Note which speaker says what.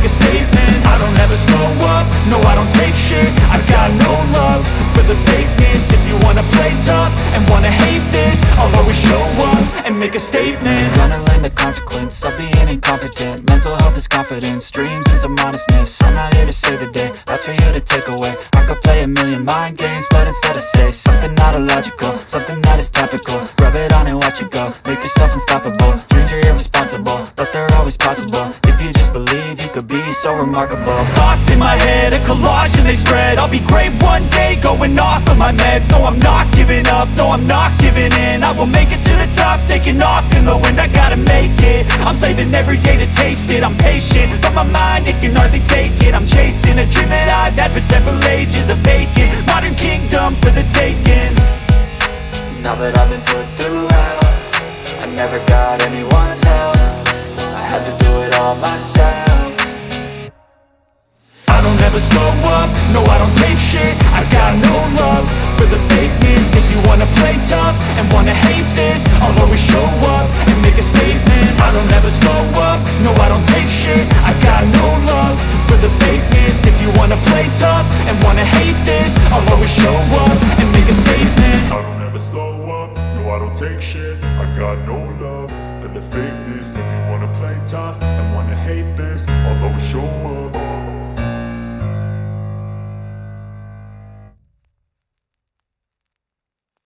Speaker 1: make a statement. I don't ever slow up, no I don't take shit. I got no love for the fakeness. If you wanna play tough and wanna hate this, I'll always show up and make a statement.
Speaker 2: Gonna learn the consequence of being incompetent. Mental health is confidence, dreams and some honestness. I'm not here to save the day, that's for you to take away. I could play a million mind games, but instead I say something not illogical, something that is topical. Rub it on and watch it go, make yourself unstoppable. Dreams are irresponsible, but they're always possible. If you just believe, you could be so remarkable.
Speaker 1: Thoughts in my head, a collage and they spread. I'll be great one day, going off of my meds. No, I'm not giving up, no, I'm not giving in. I will make it to the top, taking off in the wind. I gotta make it, I'm saving every day to taste it. I'm patient, but my mind, it can hardly take it. I'm chasing a dream that I've had for several ages. A vacant, modern kingdom for the taking.
Speaker 2: Now that I've been put through hell, I never got anyone's help. I had to do it all myself.
Speaker 1: I don't ever slow up, no I don't take shit. I got no love for the fakeness. If you wanna play tough and wanna hate this, I'll always show up and make a statement. I don't ever slow up, no I don't take shit. I got no love for the fakeness. If you wanna play tough and wanna hate this, I'll always show up and make a statement.
Speaker 3: I don't ever slow up, no I don't take shit. I got no love for the fakeness. If you wanna play tough